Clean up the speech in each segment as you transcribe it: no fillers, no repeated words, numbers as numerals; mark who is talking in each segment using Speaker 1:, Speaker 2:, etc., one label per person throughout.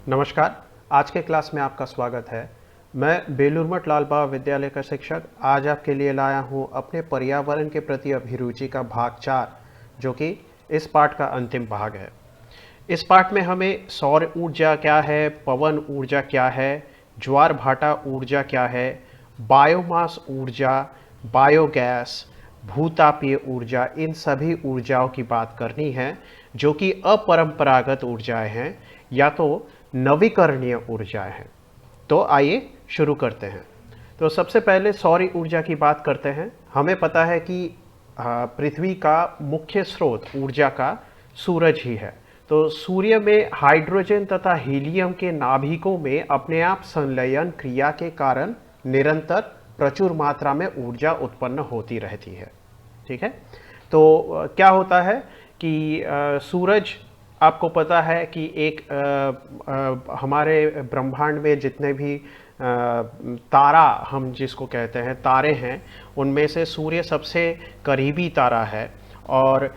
Speaker 1: नमस्कार। आज के क्लास में आपका स्वागत है। मैं बेलूर मठ लाल बाबा विद्यालय का शिक्षक आज आपके लिए लाया हूं अपने पर्यावरण के प्रति अभिरुचि का भाग 4, जो कि इस पाठ का अंतिम भाग है। इस पाठ में हमें सौर ऊर्जा क्या है, पवन ऊर्जा क्या है, ज्वार भाटा ऊर्जा क्या है, बायोमास ऊर्जा, बायोगैस, भूतापीय ऊर्जा, इन सभी ऊर्जाओं की बात करनी है जो कि अपरंपरागत ऊर्जाएं हैं या तो नवीकरणीय ऊर्जाएं हैं। तो आइए शुरू करते हैं। तो सबसे पहले सौर ऊर्जा की बात करते हैं। हमें पता है कि पृथ्वी का मुख्य स्रोत ऊर्जा का सूरज ही है। तो सूर्य में हाइड्रोजन तथा हीलियम के नाभिकों में अपने आप संलयन क्रिया के कारण निरंतर प्रचुर मात्रा में ऊर्जा उत्पन्न होती रहती है। ठीक है। तो क्या होता है कि सूरज, आपको पता है कि एक हमारे ब्रह्मांड में जितने भी तारा हम जिसको कहते हैं तारे हैं, उनमें से सूर्य सबसे करीबी तारा है। और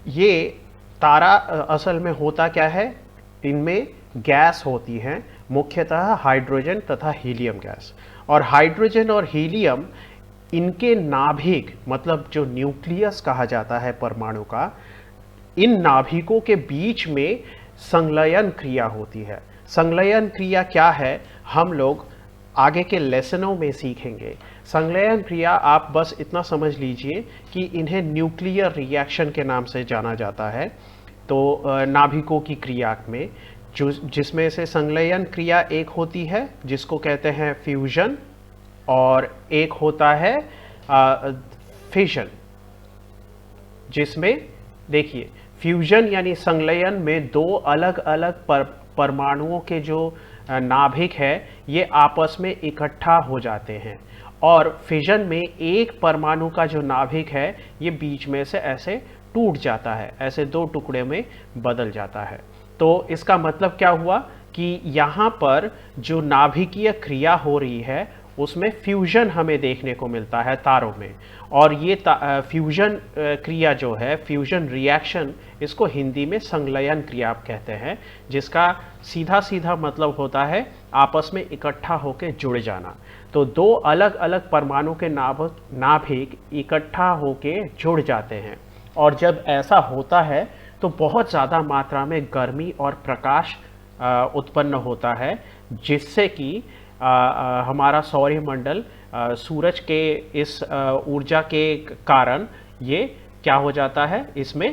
Speaker 1: ये तारा असल में होता क्या है, इनमें गैस होती है, मुख्यतः हाइड्रोजन तथा हीलियम गैस। और हाइड्रोजन और हीलियम, इनके नाभिक मतलब जो न्यूक्लियस कहा जाता है परमाणु का, इन नाभिकों के बीच में संलयन क्रिया होती है। संलयन क्रिया क्या है, हम लोग आगे के लेसनों में सीखेंगे। संलयन क्रिया आप बस इतना समझ लीजिए कि इन्हें न्यूक्लियर रिएक्शन के नाम से जाना जाता है। तो नाभिकों की क्रिया में जिसमें से संलयन क्रिया एक होती है जिसको कहते हैं फ्यूजन, और एक होता है फिशन। जिसमें देखिए, फ्यूजन यानी संलयन में दो अलग अलग परमाणुओं के जो नाभिक है ये आपस में इकट्ठा हो जाते हैं, और फिजन में एक परमाणु का जो नाभिक है ये बीच में से ऐसे टूट जाता है, ऐसे दो टुकड़े में बदल जाता है। तो इसका मतलब क्या हुआ कि यहाँ पर जो नाभिकीय क्रिया हो रही है उसमें फ्यूजन हमें देखने को मिलता है तारों में। और ये फ्यूजन क्रिया जो है, फ्यूजन रिएक्शन, इसको हिंदी में संलयन क्रिया आप कहते हैं, जिसका सीधा सीधा मतलब होता है आपस में इकट्ठा होकर जुड़ जाना। तो दो अलग अलग परमाणु के नाभिक इकट्ठा होकर जुड़ जाते हैं, और जब ऐसा होता है तो बहुत ज़्यादा मात्रा में गर्मी और प्रकाश उत्पन्न होता है, जिससे कि हमारा सौरमंडल सूरज के इस ऊर्जा के कारण ये क्या हो जाता है, इसमें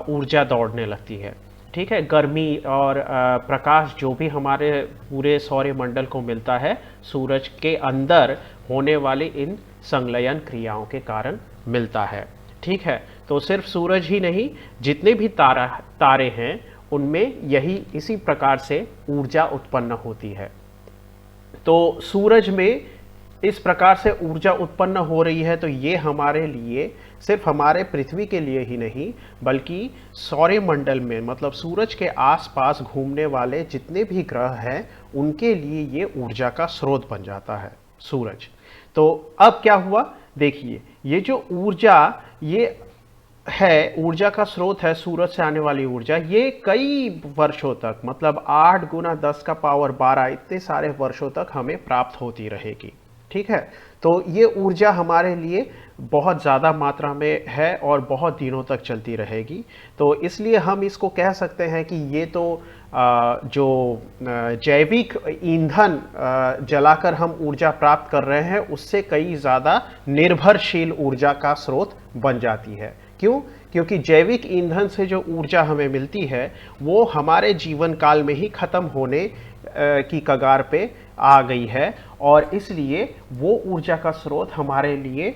Speaker 1: ऊर्जा दौड़ने लगती है। ठीक है। गर्मी और प्रकाश जो भी हमारे पूरे सौरमंडल को मिलता है सूरज के अंदर होने वाली इन संलयन क्रियाओं के कारण मिलता है। ठीक है। तो सिर्फ सूरज ही नहीं, जितने भी तारे हैं उनमें यही इसी प्रकार से ऊर्जा उत्पन्न होती है। तो सूरज में इस प्रकार से ऊर्जा उत्पन्न हो रही है, तो ये हमारे लिए, सिर्फ हमारे पृथ्वी के लिए ही नहीं बल्कि सौरमंडल में मतलब सूरज के आसपास घूमने वाले जितने भी ग्रह हैं उनके लिए ये ऊर्जा का स्रोत बन जाता है सूरज। तो अब क्या हुआ, देखिए, ये जो ऊर्जा ये है, ऊर्जा का स्रोत है सूरज से आने वाली ऊर्जा, ये कई वर्षों तक मतलब 8 गुना 10 का पावर 12 इतने सारे वर्षों तक हमें प्राप्त होती रहेगी। ठीक है। तो ये ऊर्जा हमारे लिए बहुत ज़्यादा मात्रा में है और बहुत दिनों तक चलती रहेगी। तो इसलिए हम इसको कह सकते हैं कि ये तो जो जैविक ईंधन जलाकर हम ऊर्जा प्राप्त कर रहे हैं उससे कई ज़्यादा निर्भरशील ऊर्जा का स्रोत बन जाती है। क्यों? क्योंकि जैविक ईंधन से जो ऊर्जा हमें मिलती है वो हमारे जीवन काल में ही खत्म होने की कगार पे आ गई है, और इसलिए वो ऊर्जा का स्रोत हमारे लिए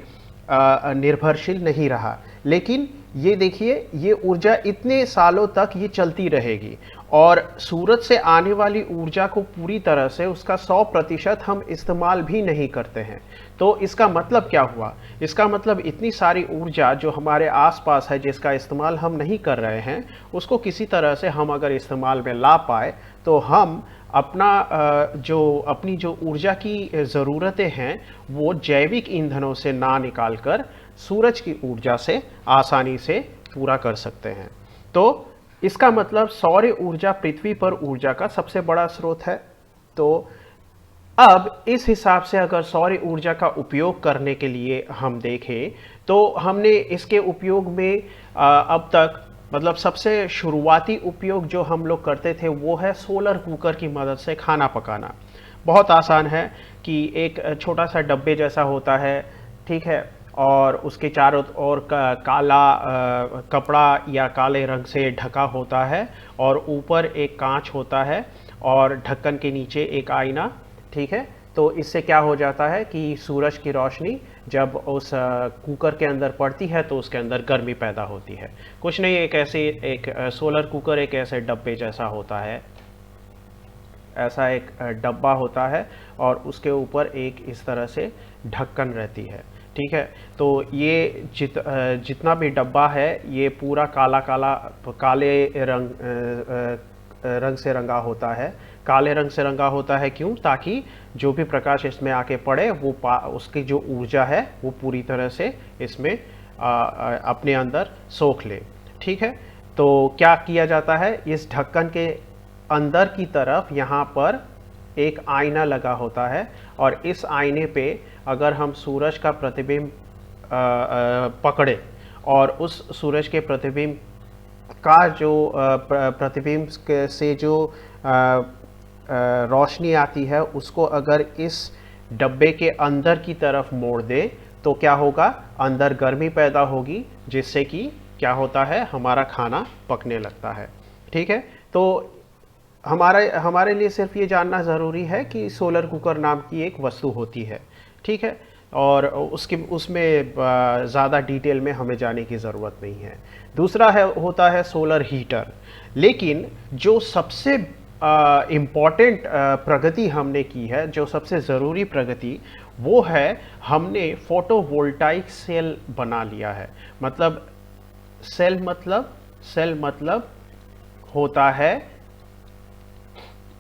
Speaker 1: निर्भरशील नहीं रहा। लेकिन ये देखिए, ये ऊर्जा इतने सालों तक ये चलती रहेगी, और सूरज से आने वाली ऊर्जा को पूरी तरह से उसका 100% हम इस्तेमाल भी नहीं करते हैं। तो इसका मतलब क्या हुआ, इसका मतलब इतनी सारी ऊर्जा जो हमारे आसपास है जिसका इस्तेमाल हम नहीं कर रहे हैं, उसको किसी तरह से हम अगर इस्तेमाल में ला पाए तो हम अपनी जो ऊर्जा की ज़रूरतें हैं वो जैविक ईंधनों से ना निकालकर सूरज की ऊर्जा से आसानी से पूरा कर सकते हैं। तो इसका मतलब सौर ऊर्जा पृथ्वी पर ऊर्जा का सबसे बड़ा स्रोत है। तो अब इस हिसाब से अगर सौर ऊर्जा का उपयोग करने के लिए हम देखें तो हमने इसके उपयोग में अब तक मतलब सबसे शुरुआती उपयोग जो हम लोग करते थे वो है सोलर कुकर की मदद से खाना पकाना। बहुत आसान है कि एक छोटा सा डब्बे जैसा होता है, ठीक है, और उसके चारों ओर काला कपड़ा या काले रंग से ढका होता है और ऊपर एक कांच होता है और ढक्कन के नीचे एक आईना, ठीक है। तो इससे क्या हो जाता है कि सूरज की रोशनी जब उस कुकर के अंदर पड़ती है तो उसके अंदर गर्मी पैदा होती है। कुछ नहीं, एक ऐसे एक सोलर कुकर एक ऐसे डब्बे जैसा होता है, ऐसा एक डब्बा होता है और उसके ऊपर एक इस तरह से ढक्कन रहती है, ठीक है। तो ये जितना भी डब्बा है ये पूरा काले रंग से रंगा होता है। काले रंग से रंगा होता है क्यों? ताकि जो भी प्रकाश इसमें आके पड़े वो उसकी जो ऊर्जा है वो पूरी तरह से इसमें अपने अंदर सोख ले, ठीक है। तो क्या किया जाता है, इस ढक्कन के अंदर की तरफ यहाँ पर एक आईना लगा होता है और इस आईने पे अगर हम सूरज का प्रतिबिंब पकड़े और उस सूरज के प्रतिबिंब का जो प्रतिबिंब से जो रोशनी आती है उसको अगर इस डब्बे के अंदर की तरफ मोड़ दे तो क्या होगा, अंदर गर्मी पैदा होगी जिससे कि क्या होता है, हमारा खाना पकने लगता है, ठीक है। तो हमारे लिए सिर्फ ये जानना ज़रूरी है कि सोलर कुकर नाम की एक वस्तु होती है, ठीक है, और उसमें ज़्यादा डिटेल में हमें जाने की ज़रूरत नहीं है। दूसरा होता है सोलर हीटर। लेकिन जो सबसे इम्पॉर्टेंट प्रगति हमने की है, जो सबसे ज़रूरी प्रगति, वो है हमने फोटोवोल्टाइक सेल बना लिया है। मतलब सेल मतलब होता है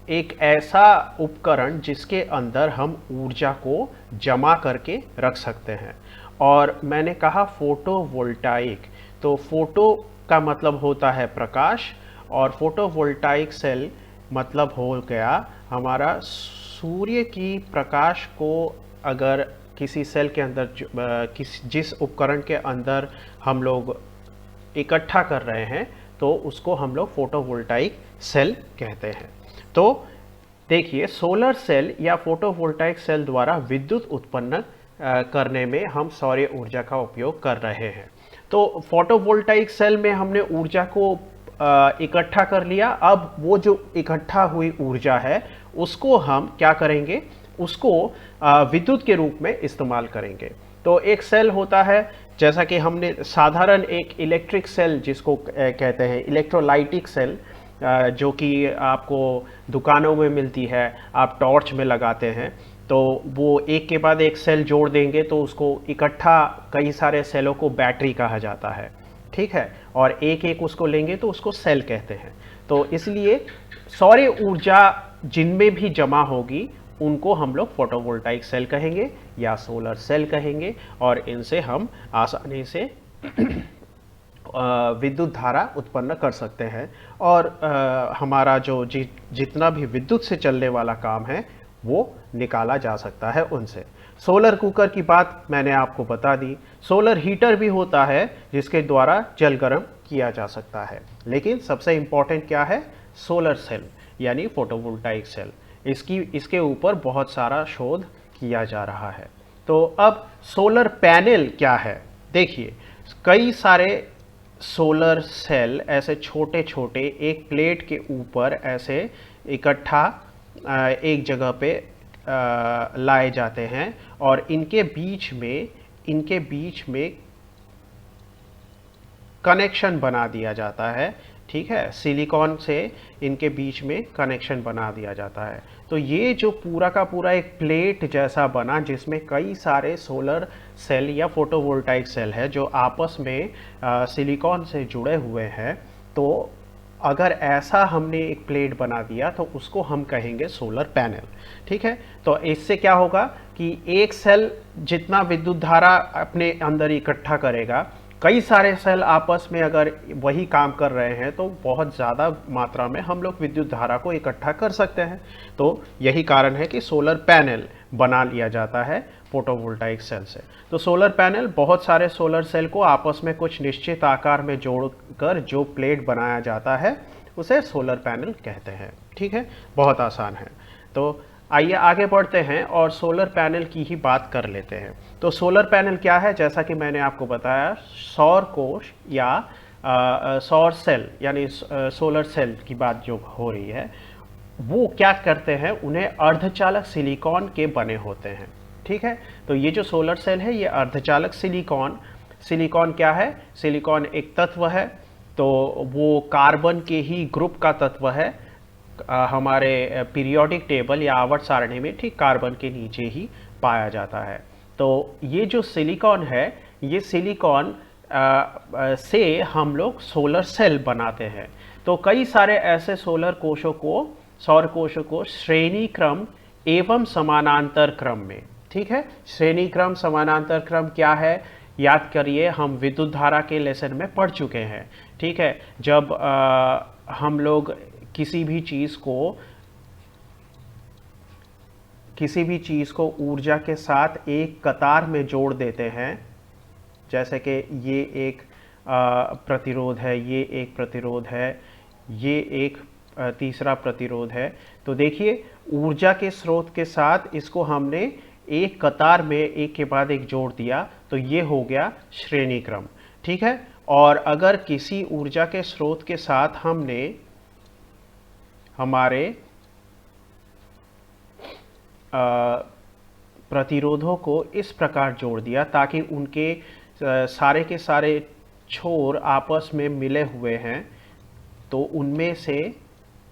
Speaker 1: एक ऐसा उपकरण जिसके अंदर हम ऊर्जा को जमा करके रख सकते हैं। और मैंने कहा फोटोवोल्टाइक, तो फोटो का मतलब होता है प्रकाश और फोटोवोल्टाइक सेल मतलब हो गया हमारा सूर्य की प्रकाश को अगर किसी सेल के अंदर जिस उपकरण के अंदर हम लोग इकट्ठा कर रहे हैं तो उसको हम लोग फोटोवोल्टाइक सेल कहते हैं। तो देखिए, सोलर सेल या फोटोवोल्टाइक सेल द्वारा विद्युत उत्पन्न करने में हम सौर ऊर्जा का उपयोग कर रहे हैं। तो फोटोवोल्टाइक सेल में हमने ऊर्जा को इकट्ठा कर लिया। अब वो जो इकट्ठा हुई ऊर्जा है उसको हम क्या करेंगे, उसको विद्युत के रूप में इस्तेमाल करेंगे। तो एक सेल होता है, जैसा कि हमने साधारण एक इलेक्ट्रिक सेल जिसको कहते हैं इलेक्ट्रोलाइटिक सेल, जो कि आपको दुकानों में मिलती है, आप टॉर्च में लगाते हैं, तो वो एक के बाद एक सेल जोड़ देंगे तो उसको इकट्ठा कई सारे सेलों को बैटरी कहा जाता है, ठीक है, और एक एक उसको लेंगे तो उसको सेल कहते हैं। तो इसलिए सौर ऊर्जा जिनमें भी जमा होगी उनको हम लोग फोटोवोल्टाइक सेल कहेंगे या सोलर सेल कहेंगे और इनसे हम आसानी से विद्युत धारा उत्पन्न कर सकते हैं और हमारा जो जितना भी विद्युत से चलने वाला काम है वो निकाला जा सकता है उनसे। सोलर कुकर की बात मैंने आपको बता दी। सोलर हीटर भी होता है जिसके द्वारा जल गर्म किया जा सकता है। लेकिन सबसे इम्पॉर्टेंट क्या है, सोलर सेल यानी फोटोवोल्टाइक सेल। इसके ऊपर बहुत सारा शोध किया जा रहा है। तो अब सोलर पैनल क्या है, देखिए कई सारे सोलर सेल ऐसे छोटे छोटे एक प्लेट के ऊपर ऐसे इकट्ठा एक जगह पे लाए जाते हैं और इनके बीच में कनेक्शन बना दिया जाता है, ठीक है, सिलिकॉन से इनके बीच में कनेक्शन बना दिया जाता है। तो ये जो पूरा का पूरा एक प्लेट जैसा बना जिसमें कई सारे सोलर सेल या फोटोवोल्टाइक सेल है जो आपस में सिलिकॉन से जुड़े हुए हैं, तो अगर ऐसा हमने एक प्लेट बना दिया तो उसको हम कहेंगे सोलर पैनल, ठीक है। तो इससे क्या होगा कि एक सेल जितना विद्युत धारा अपने अंदर इकट्ठा करेगा कई सारे सेल आपस में अगर वही काम कर रहे हैं तो बहुत ज़्यादा मात्रा में हम लोग विद्युत धारा को इकट्ठा कर सकते हैं। तो यही कारण है कि सोलर पैनल बना लिया जाता है फोटोवोल्टाइक सेल से। तो सोलर पैनल बहुत सारे सोलर सेल को आपस में कुछ निश्चित आकार में जोड़कर जो प्लेट बनाया जाता है उसे सोलर पैनल कहते हैं। ठीक है, बहुत आसान है। तो आइए आगे बढ़ते हैं और सोलर पैनल की ही बात कर लेते हैं। तो सोलर पैनल क्या है? जैसा कि मैंने आपको बताया, सौर कोश या सौर सेल यानी सोलर सेल की बात जो हो रही है, वो क्या करते हैं, उन्हें अर्धचालक सिलिकॉन के बने होते हैं। ठीक है, तो ये जो सोलर सेल है ये अर्धचालक सिलिकॉन क्या है? सिलिकॉन एक तत्व है, तो वो कार्बन के ही ग्रुप का तत्व है। हमारे पीरियोडिक टेबल या आवर्त सारणी में ठीक कार्बन के नीचे ही पाया जाता है। तो ये जो सिलिकॉन है, ये सिलिकॉन से हम लोग सोलर सेल बनाते हैं। तो कई सारे ऐसे सौर कोशों को श्रेणी क्रम एवं समानांतर क्रम में, ठीक है, श्रेणी क्रम समानांतर क्रम क्या है? याद करिए, हम विद्युत धारा के लेसन में पढ़ चुके हैं। ठीक है, जब हम लोग किसी भी चीज़ को ऊर्जा के साथ एक कतार में जोड़ देते हैं, जैसे कि ये एक प्रतिरोध है, ये एक प्रतिरोध है, ये एक तीसरा प्रतिरोध है। तो देखिए, ऊर्जा के स्रोत के साथ इसको हमने एक कतार में एक के बाद एक जोड़ दिया, तो ये हो गया श्रेणी क्रम। ठीक है, और अगर किसी ऊर्जा के स्रोत के साथ हमने हमारे प्रतिरोधों को इस प्रकार जोड़ दिया ताकि उनके सारे के सारे छोर आपस में मिले हुए हैं, तो उनमें से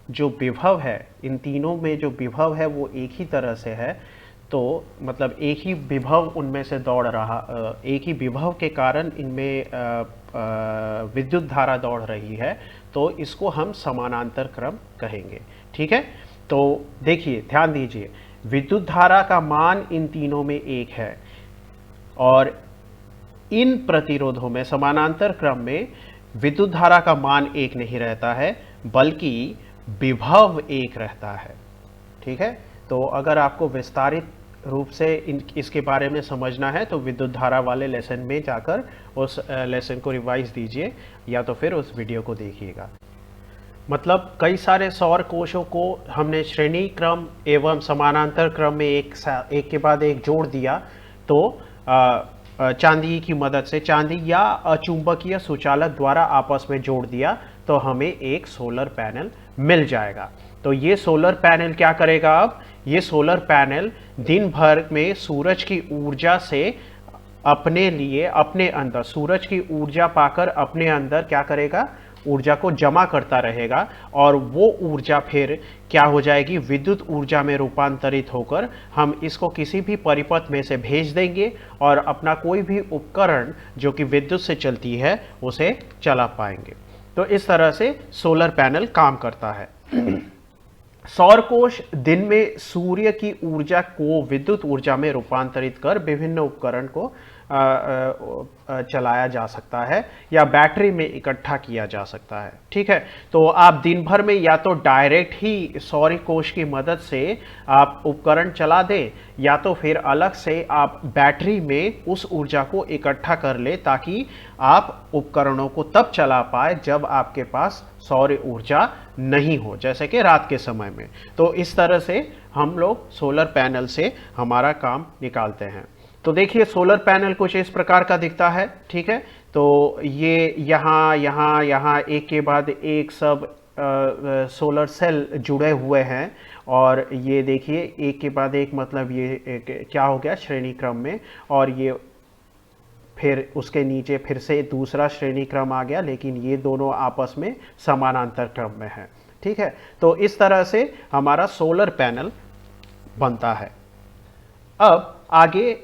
Speaker 1: जो विभव है, इन तीनों में जो विभव है वो एक ही तरह से है। तो मतलब एक ही विभव उनमें से दौड़ रहा, एक ही विभव के कारण इनमें विद्युत धारा दौड़ रही है, तो इसको हम समानांतर क्रम कहेंगे। ठीक है, तो देखिए, ध्यान दीजिए, विद्युत धारा का मान इन तीनों में एक है, और इन प्रतिरोधों में समानांतर क्रम में विद्युत धारा का मान एक नहीं रहता है, बल्कि विभव एक रहता है। ठीक है, तो अगर आपको विस्तारित रूप से इसके बारे में समझना है तो विद्युत धारा वाले लेसन में जाकर उस लेसन को रिवाइज दीजिए, या तो फिर उस वीडियो को देखिएगा। मतलब कई सारे सौर कोशों को हमने श्रेणी क्रम एवं समानांतर क्रम में एक के बाद एक जोड़ दिया, तो चांदी की मदद से, चांदी या अचुंबकीय सुचालक द्वारा आपस में जोड़ दिया, तो हमें एक सोलर पैनल मिल जाएगा। तो ये सोलर पैनल क्या करेगा? अब ये सोलर पैनल दिन भर में सूरज की ऊर्जा से अपने लिए, अपने अंदर सूरज की ऊर्जा पाकर अपने अंदर क्या करेगा? ऊर्जा को जमा करता रहेगा, और वो ऊर्जा फिर क्या हो जाएगी? विद्युत ऊर्जा में रूपांतरित होकर हम इसको किसी भी परिपथ में से भेज देंगे और अपना कोई भी उपकरण जो कि विद्युत से चलती है उसे चला पाएंगे। तो इस तरह से सोलर पैनल काम करता है। सौर कोश दिन में सूर्य की ऊर्जा को विद्युत ऊर्जा में रूपांतरित कर विभिन्न उपकरण को चलाया जा सकता है या बैटरी में इकट्ठा किया जा सकता है। ठीक है, तो आप दिन भर में या तो डायरेक्ट ही सौर कोश की मदद से आप उपकरण चला दें, या तो फिर अलग से आप बैटरी में उस ऊर्जा को इकट्ठा कर ले, ताकि आप उपकरणों को तब चला पाए जब आपके पास सौर ऊर्जा नहीं हो, जैसे कि रात के समय में। तो इस तरह से हम लोग सोलर पैनल से हमारा काम निकालते हैं। तो देखिए, सोलर पैनल कुछ इस प्रकार का दिखता है। ठीक है, तो ये यहाँ एक के बाद एक सब सोलर सेल जुड़े हुए हैं, और ये देखिए एक के बाद एक, मतलब ये क्या हो गया? श्रेणी क्रम में, और ये फिर उसके नीचे फिर से दूसरा श्रेणी क्रम आ गया, लेकिन ये दोनों आपस में समानांतर क्रम में है। ठीक है, तो इस तरह से हमारा सोलर पैनल बनता है। अब आगे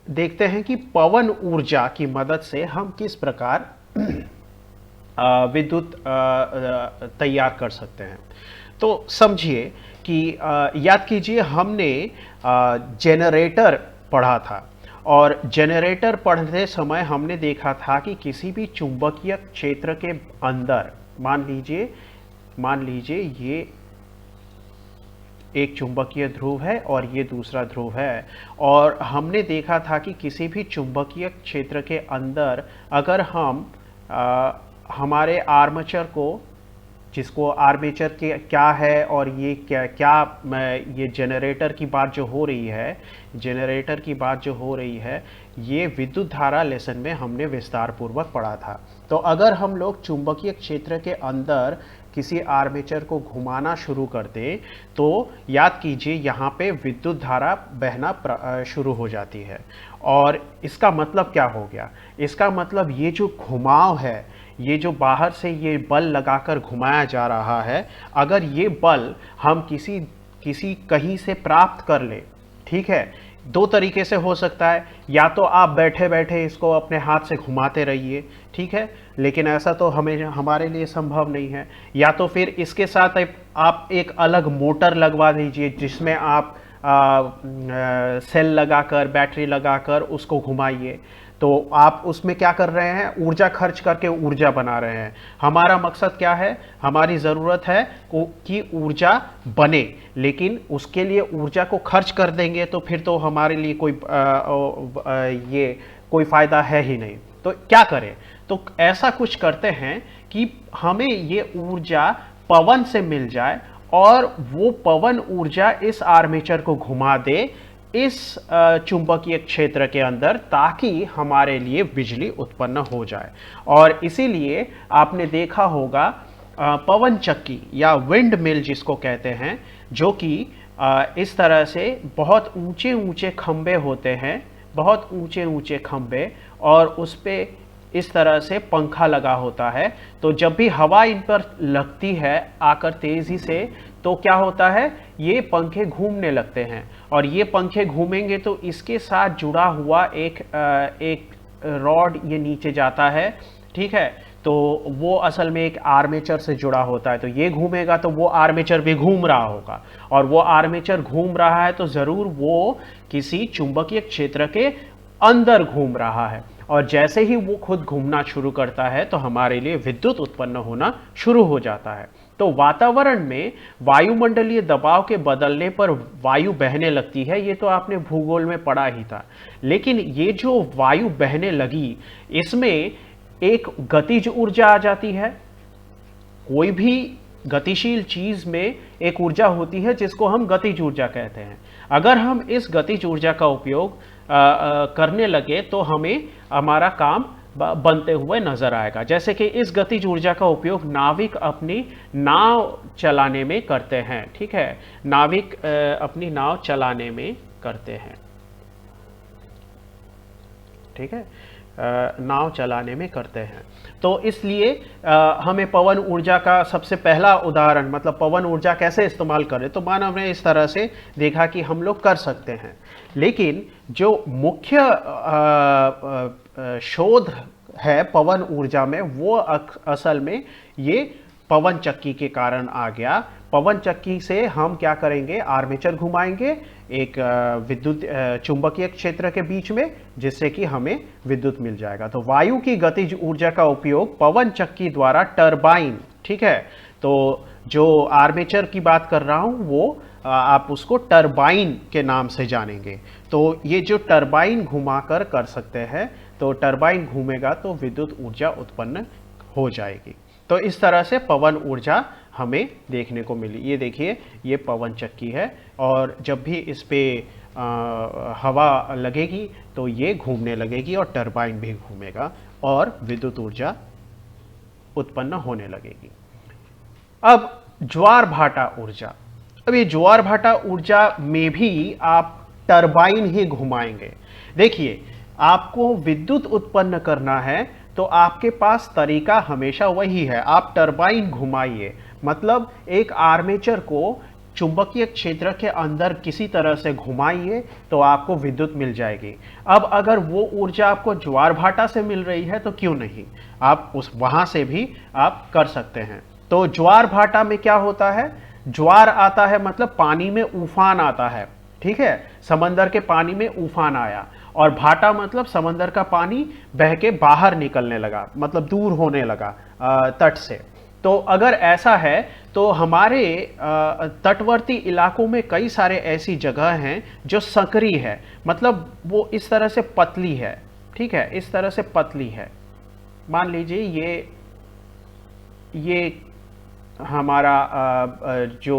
Speaker 1: देखते हैं कि पवन ऊर्जा की मदद से हम किस प्रकार विद्युत तैयार कर सकते हैं। तो समझिए कि याद कीजिए, हमने जनरेटर पढ़ा था, और जनरेटर पढ़ते समय हमने देखा था कि किसी भी चुंबकीय क्षेत्र के अंदर, मान लीजिए ये एक चुंबकीय ध्रुव है और ये दूसरा ध्रुव है, और हमने देखा था कि किसी भी चुंबकीय क्षेत्र के अंदर अगर हम हमारे आर्मेचर को, जिसको आर्मेचर के क्या है और ये ये जनरेटर की बात जो हो रही है, ये विद्युत धारा लेसन में हमने विस्तार पूर्वक पढ़ा था। तो अगर हम लोग चुंबकीय क्षेत्र के अंदर किसी आर्मेचर को घुमाना शुरू कर दें तो याद कीजिए यहाँ पे विद्युत धारा बहना शुरू हो जाती है। और इसका मतलब क्या हो गया? इसका मतलब ये जो घुमाव है, ये जो बाहर से ये बल लगाकर घुमाया जा रहा है, अगर ये बल हम किसी कहीं से प्राप्त कर ले, ठीक है, दो तरीके से हो सकता है। या तो आप बैठे बैठे इसको अपने हाथ से घुमाते रहिए, ठीक है, लेकिन ऐसा तो हमारे लिए संभव नहीं है। या तो फिर इसके साथ आप एक अलग मोटर लगवा दीजिए जिसमें आप सेल लगाकर, बैटरी लगाकर उसको घुमाइए। तो आप उसमें क्या कर रहे हैं? ऊर्जा खर्च करके ऊर्जा बना रहे हैं। हमारा मकसद क्या है? हमारी ज़रूरत है कि ऊर्जा बने, लेकिन उसके लिए ऊर्जा को खर्च कर देंगे तो फिर तो हमारे लिए कोई फ़ायदा है ही नहीं। तो क्या करें? तो ऐसा कुछ करते हैं कि हमें ये ऊर्जा पवन से मिल जाए और वो पवन ऊर्जा इस आर्मेचर को घुमा दे इस चुंबकीय क्षेत्र के अंदर, ताकि हमारे लिए बिजली उत्पन्न हो जाए। और इसीलिए आपने देखा होगा पवन चक्की या विंड मिल जिसको कहते हैं, जो कि इस तरह से बहुत ऊंचे ऊंचे खंबे होते हैं, बहुत ऊंचे ऊंचे खंबे, और उस पे इस तरह से पंखा लगा होता है। तो जब भी हवा इन पर लगती है आकर तेजी से, तो क्या होता है? ये पंखे घूमने लगते हैं, और ये पंखे घूमेंगे तो इसके साथ जुड़ा हुआ एक रॉड ये नीचे जाता है, ठीक है। तो वो असल में एक आर्मेचर से जुड़ा होता है। तो ये घूमेगा तो वो आर्मेचर भी घूम रहा होगा, और वो आर्मेचर घूम रहा है तो ज़रूर वो किसी चुंबकीय क्षेत्र के अंदर घूम रहा है। और जैसे ही वो खुद घूमना शुरू करता है तो हमारे लिए विद्युत उत्पन्न होना शुरू हो जाता है। तो वातावरण में वायुमंडलीय दबाव के बदलने पर वायु बहने लगती है, ये तो आपने भूगोल में पढ़ा ही था। लेकिन ये जो वायु बहने लगी, इसमें एक गतिज ऊर्जा आ जाती है। कोई भी गतिशील चीज में एक ऊर्जा होती है जिसको हम गतिज ऊर्जा कहते हैं। अगर हम इस गतिज ऊर्जा का उपयोग करने लगे तो हमें हमारा काम बनते हुए नजर आएगा। जैसे कि इस गतिज ऊर्जा का उपयोग नाविक अपनी नाव चलाने में करते हैं, ठीक है, नाविक अपनी नाव चलाने में करते हैं, ठीक है, नाव चलाने में करते हैं। तो इसलिए हमें पवन ऊर्जा का सबसे पहला उदाहरण, मतलब पवन ऊर्जा कैसे इस्तेमाल करें, तो मानव ने इस तरह से देखा कि हम लोग कर सकते हैं। लेकिन जो मुख्य शोध है पवन ऊर्जा में, वो असल में ये पवन चक्की के कारण आ गया। पवन चक्की से हम क्या करेंगे? आर्मेचर घुमाएंगे एक विद्युत चुंबकीय क्षेत्र के बीच में, जिससे कि हमें विद्युत मिल जाएगा। तो वायु की गतिज ऊर्जा का उपयोग पवन चक्की द्वारा टरबाइन, ठीक है, तो जो आर्मेचर की बात कर रहा हूं वो आप उसको टरबाइन के नाम से जानेंगे। तो ये जो टरबाइन घुमाकर कर सकते हैं, तो टरबाइन घूमेगा तो विद्युत ऊर्जा उत्पन्न हो जाएगी। तो इस तरह से पवन ऊर्जा हमें देखने को मिली। ये देखिए, ये पवन चक्की है, और जब भी इस पे हवा लगेगी तो ये घूमने लगेगी और टरबाइन भी घूमेगा और विद्युत ऊर्जा उत्पन्न होने लगेगी। अब ज्वार भाटा ऊर्जा। अब ये ज्वार भाटा ऊर्जा में भी आप टरबाइन ही घुमाएंगे। देखिए, आपको विद्युत उत्पन्न करना है तो आपके पास तरीका हमेशा वही है, आप टरबाइन घुमाइए। मतलब एक आर्मेचर को चुंबकीय क्षेत्र के अंदर किसी तरह से घुमाइए तो आपको विद्युत मिल जाएगी। अब अगर वो ऊर्जा आपको ज्वार भाटा से मिल रही है तो क्यों नहीं, आप वहां से भी आप कर सकते हैं। तो ज्वार भाटा में क्या होता है? ज्वार आता है मतलब पानी में उफान आता है, ठीक है, समंदर के पानी में उफान आया, और भाटा मतलब समंदर का पानी बह के बाहर निकलने लगा, मतलब दूर होने लगा तट से। तो अगर ऐसा है तो हमारे तटवर्ती इलाकों में कई सारे ऐसी जगह हैं जो संकरी है, मतलब वो इस तरह से पतली है, ठीक है, इस तरह से पतली है। मान लीजिए ये हमारा जो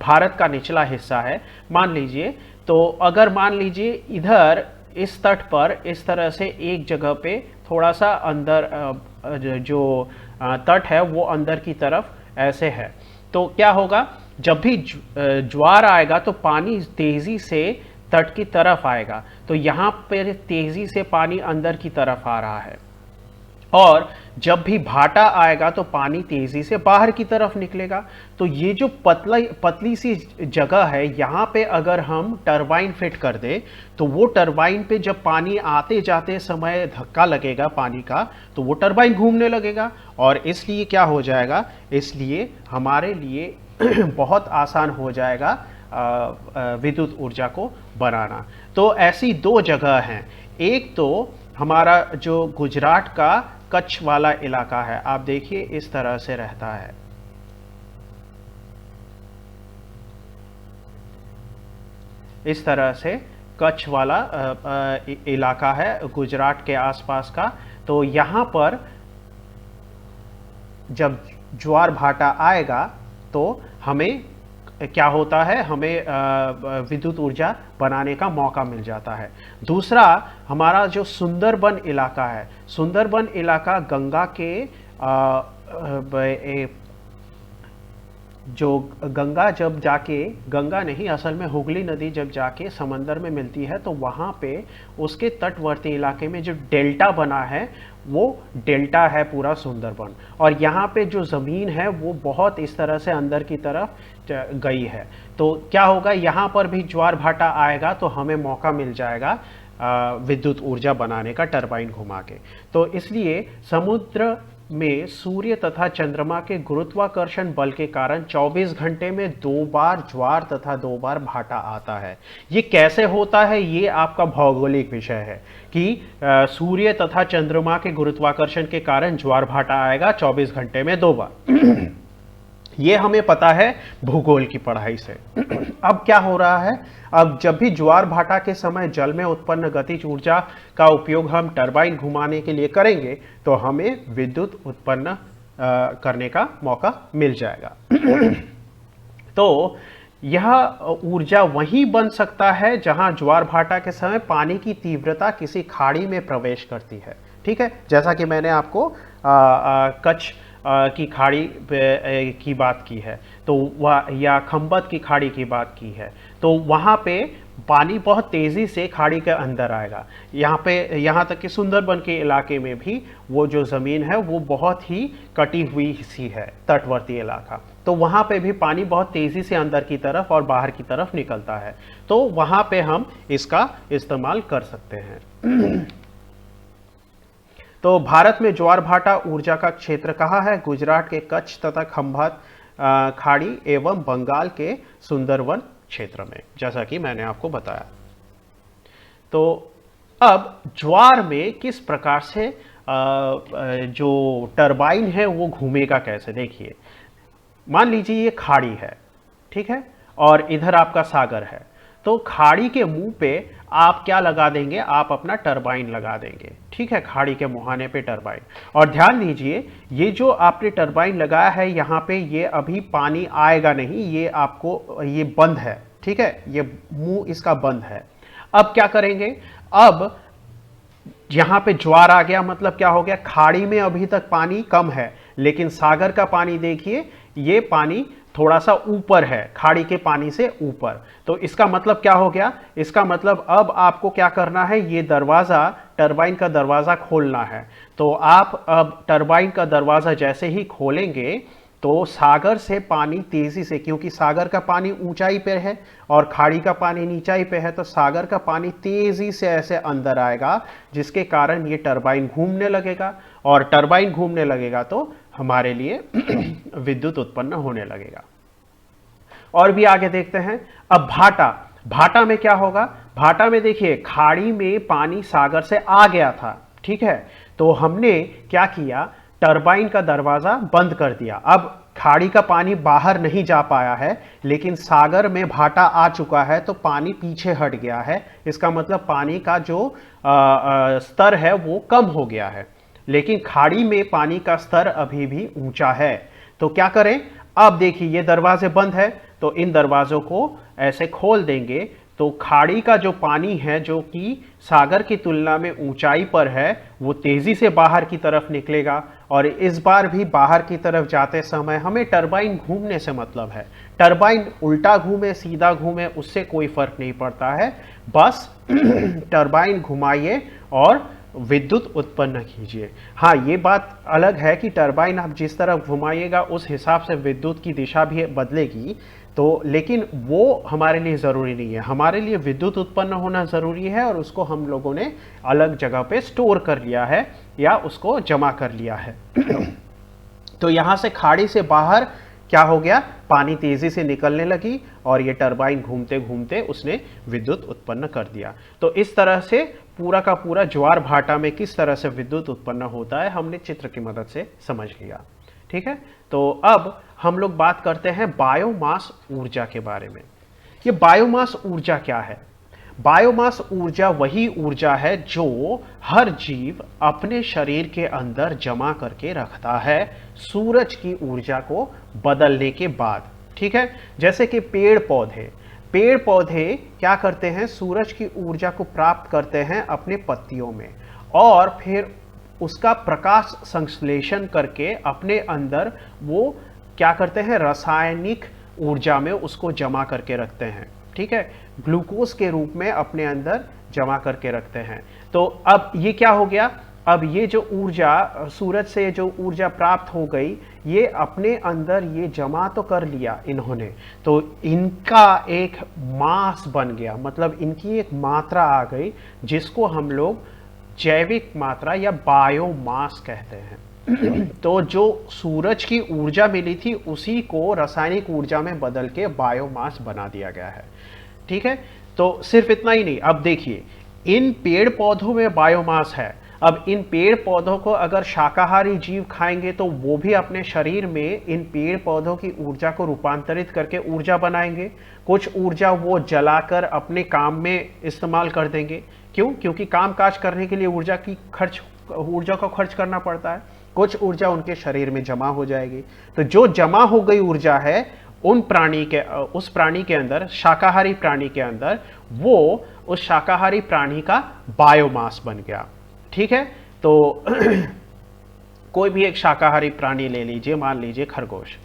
Speaker 1: भारत का निचला हिस्सा है मान लीजिए, तो अगर मान लीजिए इधर इस तट पर इस तरह से एक जगह पे थोड़ा सा अंदर जो तट है वो अंदर की तरफ ऐसे है, तो क्या होगा, जब भी ज्वार आएगा तो पानी तेजी से तट की तरफ आएगा, तो यहाँ पर तेजी से पानी अंदर की तरफ आ रहा है, और जब भी भाटा आएगा तो पानी तेजी से बाहर की तरफ निकलेगा। तो ये जो पतली सी जगह है, यहाँ पे अगर हम टरबाइन फिट कर दे तो वो टरबाइन पे जब पानी आते जाते समय धक्का लगेगा पानी का, तो वो टरबाइन घूमने लगेगा, और इसलिए क्या हो जाएगा, इसलिए हमारे लिए बहुत आसान हो जाएगा विद्युत ऊर्जा को बनाना। तो ऐसी दो जगह हैं, एक तो हमारा जो गुजरात का कच्छ वाला इलाका है, आप देखिए इस तरह से रहता है, इस तरह से कच्छ वाला इलाका है गुजरात के आसपास का। तो यहाँ पर जब ज्वार भाटा आएगा तो हमें क्या होता है, हमें विद्युत ऊर्जा बनाने का मौका मिल जाता है। दूसरा हमारा जो सुंदरबन इलाका है, सुंदरबन इलाका गंगा के जो गंगा जब जाके, गंगा नहीं असल में हुगली नदी जब जाके समंदर में मिलती है, तो वहाँ पे उसके तटवर्ती इलाके में जो डेल्टा बना है वो डेल्टा है पूरा सुंदरबन, और यहाँ पे जो ज़मीन है वो बहुत इस तरह से अंदर की तरफ गई है। तो क्या होगा, यहाँ पर भी ज्वार भाटा आएगा तो हमें मौका मिल जाएगा विद्युत ऊर्जा बनाने का टरबाइन घुमा के। तो इसलिए समुद्र में सूर्य तथा चंद्रमा के गुरुत्वाकर्षण बल के कारण 24 घंटे में 2 बार ज्वार तथा 2 बार भाटा आता है। ये कैसे होता है, ये आपका भौगोलिक विषय है कि सूर्य तथा चंद्रमा के गुरुत्वाकर्षण के कारण ज्वार भाटा आएगा 24 घंटे में 2 बार। ये हमें पता है भूगोल की पढ़ाई से। अब क्या हो रहा है, अब जब भी ज्वार भाटा के समय जल में उत्पन्न गतिज ऊर्जा का उपयोग हम टरबाइन घुमाने के लिए करेंगे तो हमें विद्युत उत्पन्न करने का मौका मिल जाएगा। तो यह ऊर्जा वहीं बन सकता है जहां ज्वार भाटा के समय पानी की तीव्रता किसी खाड़ी में प्रवेश करती है, ठीक है, जैसा कि मैंने आपको कच्छ की खाड़ी की बात की है, तो वह या खंबत की खाड़ी की बात की है, तो वहाँ पे पानी बहुत तेज़ी से खाड़ी के अंदर आएगा। यहाँ तक कि सुंदरबन के इलाके में भी वो जो ज़मीन है वो बहुत ही कटी हुई सी है, तटवर्ती इलाका, तो वहाँ पे भी पानी बहुत तेज़ी से अंदर की तरफ और बाहर की तरफ निकलता है, तो वहाँ पे हम इसका इस्तेमाल कर सकते हैं। तो भारत में ज्वार भाटा ऊर्जा का क्षेत्र कहाँ है, गुजरात के कच्छ तथा खंभात खाड़ी एवं बंगाल के सुंदरवन क्षेत्र में, जैसा कि मैंने आपको बताया। तो अब ज्वार में किस प्रकार से जो टरबाइन है वो घूमेगा कैसे, देखिए मान लीजिए ये खाड़ी है, ठीक है, और इधर आपका सागर है, तो खाड़ी के मुंह पे आप क्या लगा देंगे, आप अपना टरबाइन लगा देंगे, ठीक है, खाड़ी के मुहाने पे टरबाइन। और ध्यान दीजिए ये जो आपने टरबाइन लगाया है यहाँ पे, ये अभी पानी आएगा नहीं, ये आपको ये बंद है, ठीक है, ये मुंह इसका बंद है। अब क्या करेंगे, अब यहाँ पे ज्वार आ गया, मतलब क्या हो गया, खाड़ी में अभी तक पानी कम है, लेकिन सागर का पानी देखिए ये पानी थोड़ा सा ऊपर है, खाड़ी के पानी से ऊपर, तो इसका मतलब क्या हो गया, इसका मतलब अब आपको क्या करना है, ये दरवाजा, टरबाइन का दरवाजा खोलना है। तो आप अब टरबाइन का दरवाजा जैसे ही खोलेंगे तो सागर से पानी तेजी से, क्योंकि सागर का पानी ऊंचाई पे है और खाड़ी का पानी नीचाई पे है, तो सागर का पानी तेजी से ऐसे अंदर आएगा, जिसके कारण ये टरबाइन घूमने लगेगा, और टरबाइन घूमने लगेगा तो हमारे लिए विद्युत उत्पन्न होने लगेगा। और भी आगे देखते हैं। अब भाटा, भाटा में क्या होगा, भाटा में देखिए खाड़ी में पानी सागर से आ गया था, ठीक है, तो हमने क्या किया, टरबाइन का दरवाजा बंद कर दिया। अब खाड़ी का पानी बाहर नहीं जा पाया है, लेकिन सागर में भाटा आ चुका है तो पानी पीछे हट गया है। इसका मतलब पानी का जो स्तर है वो कम हो गया है, लेकिन खाड़ी में पानी का स्तर अभी भी ऊंचा है। तो क्या करें, अब देखिए ये दरवाजे बंद है, तो इन दरवाजों को ऐसे खोल देंगे तो खाड़ी का जो पानी है जो कि सागर की तुलना में ऊंचाई पर है वो तेजी से बाहर की तरफ निकलेगा। और इस बार भी बाहर की तरफ जाते समय हमें टरबाइन घूमने से मतलब है, टरबाइन उल्टा घूमे सीधा घूमे उससे कोई फर्क नहीं पड़ता है, बस टरबाइन घुमाइए और विद्युत उत्पन्न कीजिए। हाँ, ये बात अलग है कि टरबाइन आप जिस तरफ घुमाइएगा उस हिसाब से विद्युत की दिशा भी बदलेगी, तो लेकिन वो हमारे लिए ज़रूरी नहीं है। हमारे लिए विद्युत उत्पन्न होना ज़रूरी है और उसको हम लोगों ने अलग जगह पे स्टोर कर लिया है या उसको जमा कर लिया है। तो यहाँ से खाड़ी से बाहर क्या हो गया, पानी तेजी से निकलने लगी और ये टरबाइन घूमते घूमते उसने विद्युत उत्पन्न कर दिया। तो इस तरह से पूरा का पूरा ज्वार भाटा में किस तरह से विद्युत उत्पन्न होता है हमने चित्र की मदद से समझ लिया, ठीक है। तो अब हम लोग बात करते हैं बायोमास ऊर्जा के बारे में। ये बायोमास ऊर्जा क्या है? बायोमास ऊर्जा वही ऊर्जा है जो हर जीव अपने शरीर के अंदर जमा करके रखता है सूरज की ऊर्जा को बदलने के बाद, ठीक है। जैसे कि पेड़ पौधे क्या करते हैं, सूरज की ऊर्जा को प्राप्त करते हैं अपने पत्तियों में और फिर उसका प्रकाश संश्लेषण करके अपने अंदर वो क्या करते हैं, रासायनिक ऊर्जा में उसको जमा करके रखते हैं, ठीक है, ग्लूकोज के रूप में अपने अंदर जमा करके रखते हैं। तो अब ये क्या हो गया, अब ये जो ऊर्जा सूरज से जो ऊर्जा प्राप्त हो गई ये अपने अंदर ये जमा तो कर लिया इन्होंने, तो इनका एक मास बन गया, मतलब इनकी एक मात्रा आ गई जिसको हम लोग जैविक मात्रा या बायोमास कहते हैं। तो जो सूरज की ऊर्जा मिली थी उसी को रासायनिक ऊर्जा में बदल के बायोमास बना दिया गया है, ठीक है। तो सिर्फ इतना ही नहीं, अब देखिए इन पेड़ पौधों में बायोमास है। अब इन पेड़ पौधों को अगर शाकाहारी जीव खाएंगे तो वो भी अपने शरीर में इन पेड़ पौधों की ऊर्जा को रूपांतरित करके ऊर्जा बनाएंगे। कुछ ऊर्जा वो जलाकर अपने काम में इस्तेमाल कर देंगे। क्यों? क्योंकि काम काज करने के लिए ऊर्जा को खर्च करना पड़ता है। कुछ ऊर्जा उनके शरीर में जमा हो जाएगी। तो जो जमा हो गई ऊर्जा है उस प्राणी के अंदर, शाकाहारी प्राणी के अंदर, वो उस शाकाहारी प्राणी का बायोमास बन गया, ठीक है। तो कोई भी एक शाकाहारी प्राणी ले लीजिए, मान लीजिए खरगोश,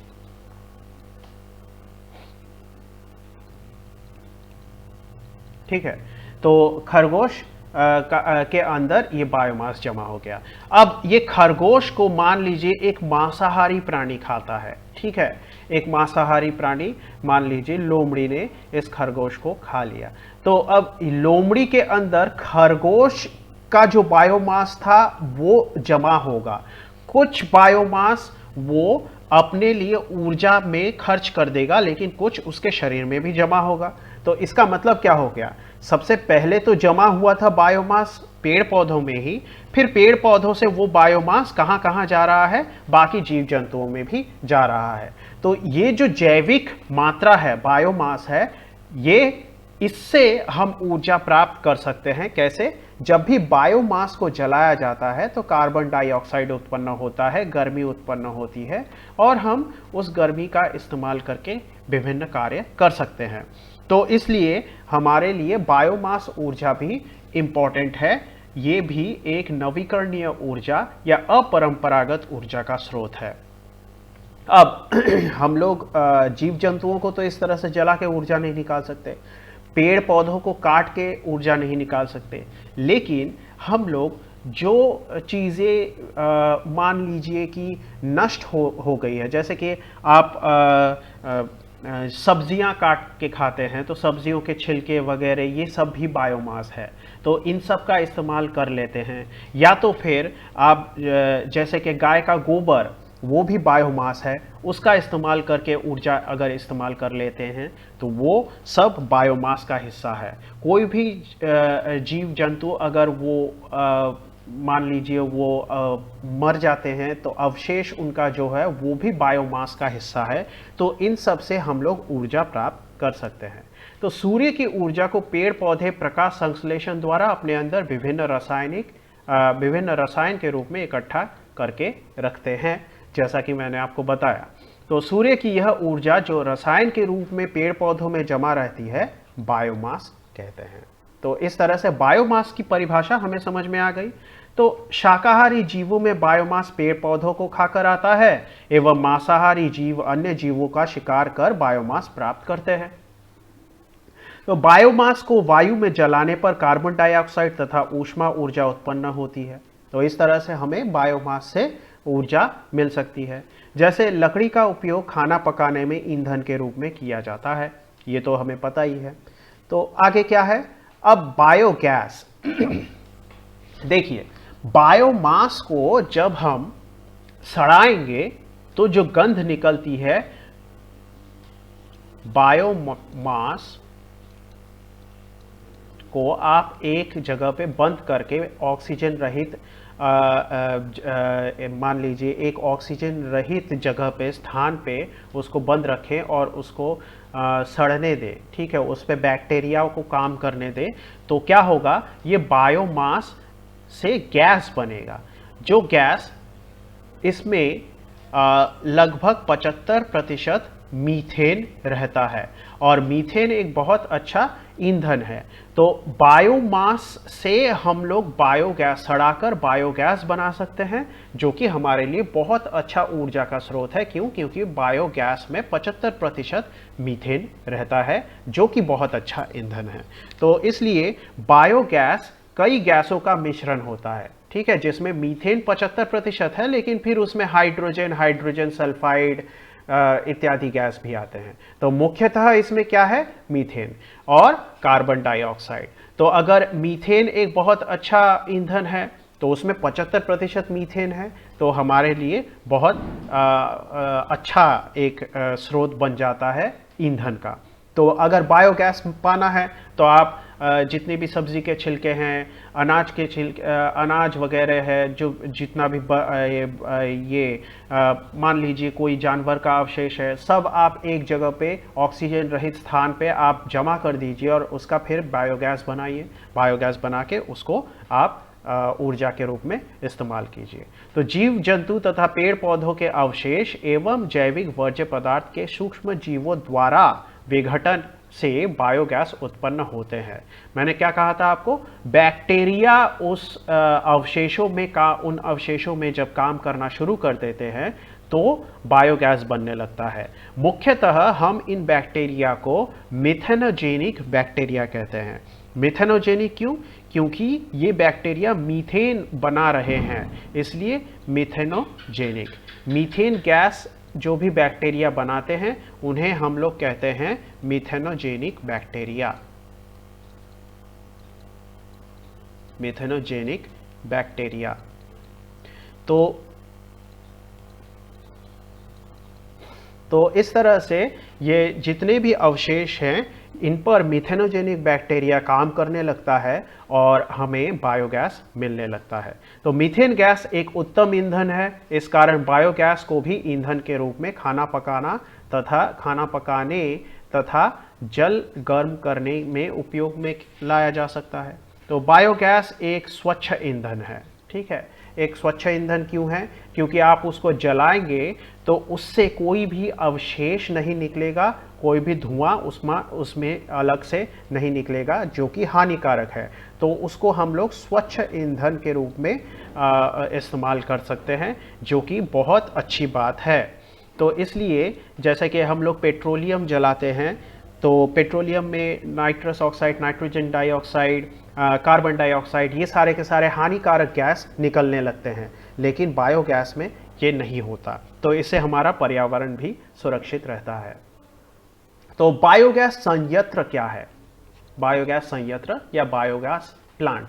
Speaker 1: ठीक है। तो खरगोश के अंदर ये बायोमास जमा हो गया। अब ये खरगोश को मान लीजिए एक मांसाहारी प्राणी खाता है, ठीक है, एक मांसाहारी प्राणी मान लीजिए लोमड़ी ने इस खरगोश को खा लिया। तो अब लोमड़ी के अंदर खरगोश का जो बायोमास था वो जमा होगा। कुछ बायोमास वो अपने लिए ऊर्जा में खर्च कर देगा, लेकिन कुछ उसके शरीर में भी जमा होगा। तो इसका मतलब क्या हो गया, सबसे पहले तो जमा हुआ था बायोमास पेड़ पौधों में ही, फिर पेड़ पौधों से वो बायोमास कहां कहां जा रहा है, बाकी जीव जंतुओं में भी जा रहा है। तो ये जो जैविक मात्रा है, बायोमास है, ये इससे हम ऊर्जा प्राप्त कर सकते हैं। कैसे? जब भी बायोमास को जलाया जाता है तो कार्बन डाइऑक्साइड उत्पन्न होता है, गर्मी उत्पन्न होती है और हम उस गर्मी का इस्तेमाल करके विभिन्न कार्य कर सकते हैं। तो इसलिए हमारे लिए बायोमास ऊर्जा भी इम्पॉर्टेंट है। ये भी एक नवीकरणीय ऊर्जा या अपरंपरागत ऊर्जा का स्रोत है। अब हम लोग जीव जंतुओं को तो इस तरह से जला के ऊर्जा नहीं निकाल सकते, पेड़ पौधों को काट के ऊर्जा नहीं निकाल सकते, लेकिन हम लोग जो चीज़ें मान लीजिए कि नष्ट हो गई है, जैसे कि आप सब्जियां काट के खाते हैं तो सब्जियों के छिलके वगैरह ये सब भी बायोमास है, तो इन सब का इस्तेमाल कर लेते हैं। या तो फिर आप जैसे कि गाय का गोबर, वो भी बायोमास है, उसका इस्तेमाल करके ऊर्जा अगर इस्तेमाल कर लेते हैं तो वो सब बायोमास का हिस्सा है। कोई भी जीव जंतु अगर वो मान लीजिए वो मर जाते हैं तो अवशेष उनका जो है वो भी बायोमास का हिस्सा है। तो इन सब से हम लोग ऊर्जा प्राप्त कर सकते हैं। तो सूर्य की ऊर्जा को पेड़ पौधे प्रकाश संश्लेषण द्वारा अपने अंदर विभिन्न रसायन के रूप में इकट्ठा करके रखते हैं, जैसा कि मैंने आपको बताया। तो सूर्य की यह ऊर्जा जो रसायन के रूप में पेड़ पौधों में जमा रहती है, बायोमास कहते हैं। तो इस तरह से बायोमास की परिभाषा हमें समझ में आ गई। तो शाकाहारी जीवों में बायोमास पेड़ पौधों को खाकर आता है एवं मांसाहारी जीव अन्य जीवों का शिकार कर बायोमास प्राप्त करते हैं। तो बायोमास को वायु में जलाने पर कार्बन डाइऑक्साइड तथा ऊष्मा ऊर्जा उत्पन्न होती है। तो इस तरह से हमें बायोमास से ऊर्जा मिल सकती है। जैसे लकड़ी का उपयोग खाना पकाने में ईंधन के रूप में किया जाता है, ये तो हमें पता ही है। तो आगे क्या है, अब बायोगैस। देखिए, बायोमास को जब हम सड़ाएंगे तो जो गंध निकलती है, बायोमास को आप एक जगह पे बंद करके ऑक्सीजन रहित मान लीजिए एक ऑक्सीजन रहित जगह पे स्थान पे उसको बंद रखें और उसको सड़ने दें, ठीक है, उस पर बैक्टीरिया को काम करने दें, तो क्या होगा, ये बायोमास से गैस बनेगा। जो गैस इसमें लगभग 75% मीथेन रहता है और मीथेन एक बहुत अच्छा ईंधन है। तो बायोमास से हम लोग बायोगैस सड़ाकर बायोगैस बना सकते हैं, जो कि हमारे लिए बहुत अच्छा ऊर्जा का स्रोत है। क्यों? क्योंकि बायोगैस में 75% मीथेन रहता है, जो कि बहुत अच्छा ईंधन है। तो इसलिए बायोगैस कई गैसों का मिश्रण होता है, ठीक है, जिसमें मीथेन 75% है, लेकिन फिर उसमें हाइड्रोजन सल्फाइड इत्यादि गैस भी आते हैं। तो मुख्यतः इसमें क्या है, मीथेन और कार्बन डाइऑक्साइड। तो अगर मीथेन एक बहुत अच्छा ईंधन है तो उसमें 75% मीथेन है, तो हमारे लिए बहुत अच्छा एक स्रोत बन जाता है ईंधन का। तो अगर बायोगैस पाना है तो आप जितने भी सब्जी के छिलके हैं, अनाज के छिलके, अनाज वगैरह है, जो जितना भी मान लीजिए कोई जानवर का अवशेष है, सब आप एक जगह पे ऑक्सीजन रहित स्थान पे आप जमा कर दीजिए और उसका फिर बायोगैस बनाइए। बायोगैस बना के उसको आप ऊर्जा के रूप में इस्तेमाल कीजिए। तो जीव जंतु तथा पेड़ पौधों के अवशेष एवं जैविक वर्ज्य पदार्थ के सूक्ष्म जीवों द्वारा विघटन से बायोगैस उत्पन्न होते हैं। मैंने क्या कहा था आपको, बैक्टीरिया उस उन अवशेषों में जब काम करना शुरू कर देते हैं तो बायोगैस बनने लगता है। मुख्यतः हम इन बैक्टीरिया को मिथेनोजेनिक बैक्टीरिया कहते हैं। मिथेनोजेनिक क्यों? क्योंकि ये बैक्टीरिया मीथेन बना रहे हैं, इसलिए मिथेनोजेनिक। मीथेन गैस जो भी बैक्टीरिया बनाते हैं उन्हें हम लोग कहते हैं मिथेनोजेनिक बैक्टीरिया। Methanogenic bacteria. तो इस तरह से ये जितने भी अवशेष हैं इन पर मिथेनोजेनिक बैक्टीरिया काम करने लगता है और हमें बायोगैस मिलने लगता है। तो मीथेन गैस एक उत्तम ईंधन है। इस कारण बायोगैस को भी ईंधन के रूप में खाना पकाने तथा जल गर्म करने में उपयोग में लाया जा सकता है। तो बायोगैस एक स्वच्छ ईंधन है, ठीक है। एक स्वच्छ ईंधन क्यों है? क्योंकि आप उसको जलाएंगे तो उससे कोई भी अवशेष नहीं निकलेगा, कोई भी धुआं उसमें अलग से नहीं निकलेगा जो कि हानिकारक है। तो उसको हम लोग स्वच्छ ईंधन के रूप में इस्तेमाल कर सकते हैं, जो कि बहुत अच्छी बात है। तो इसलिए जैसे कि हम लोग पेट्रोलियम जलाते हैं तो पेट्रोलियम में nitrous oxide, nitrogen dioxide, carbon dioxide, ये सारे के सारे हानिकारक गैस निकलने लगते हैं, लेकिन बायोगैस में ये नहीं होता। तो इससे हमारा पर्यावरण भी सुरक्षित रहता है। तो बायोगैस संयंत्र क्या है? बायोगैस संयंत्र या बायोगैस प्लांट।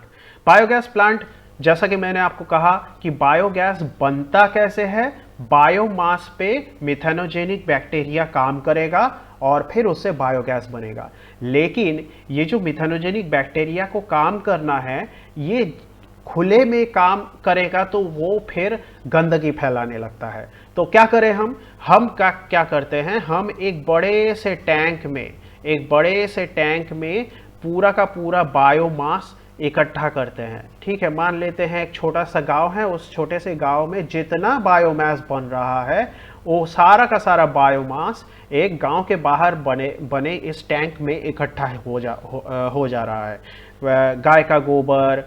Speaker 1: बायोगैस प्लांट, जैसा कि मैंने आपको कहा कि बायोगैस बनता कैसे है, बायोमास पे मिथेनोजेनिक बैक्टीरिया काम करेगा और फिर उससे बायोगैस बनेगा। लेकिन ये जो मिथेनोजेनिक बैक्टीरिया को काम करना है, ये खुले में काम करेगा तो वो फिर गंदगी फैलाने लगता है। तो क्या करें हम क्या करते हैं, हम एक बड़े से टैंक में पूरा का पूरा बायोमास इकट्ठा करते हैं। ठीक है, मान लेते हैं एक छोटा सा गांव है, उस छोटे से गांव में जितना बायोमास बन रहा है वो सारा का सारा बायोमास एक गांव के बाहर बने इस टैंक में इकट्ठा हो जा रहा है। गाय का गोबर,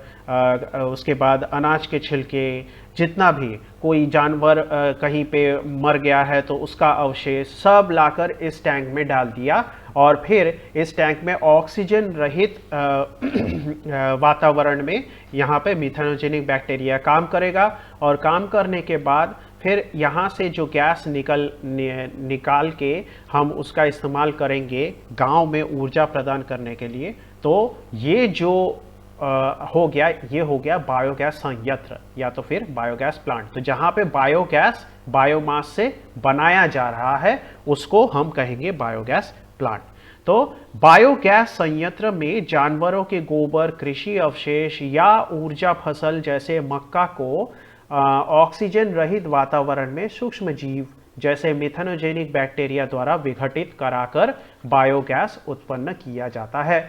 Speaker 1: उसके बाद अनाज के छिलके, जितना भी कोई जानवर कहीं पे मर गया है तो उसका अवशेष सब लाकर इस टैंक में डाल दिया और फिर इस टैंक में ऑक्सीजन रहित वातावरण में यहाँ पे मिथेनोजेनिक बैक्टीरिया काम करेगा और काम करने के बाद फिर यहाँ से जो गैस निकाल के हम उसका इस्तेमाल करेंगे गांव में ऊर्जा प्रदान करने के लिए। तो ये जो हो गया बायोगैस संयंत्र या तो फिर बायोगैस प्लांट। तो जहाँ पे बायोगैस बायोमास से बनाया जा रहा है उसको हम कहेंगे बायोगैस प्लांट। तो बायोगैस संयंत्र में जानवरों के गोबर, कृषि अवशेष या ऊर्जा फसल जैसे मक्का को ऑक्सीजन रहित वातावरण में सूक्ष्म जीव जैसे मिथेनोजेनिक बैक्टीरिया द्वारा विघटित कराकर बायोगैस उत्पन्न किया जाता है।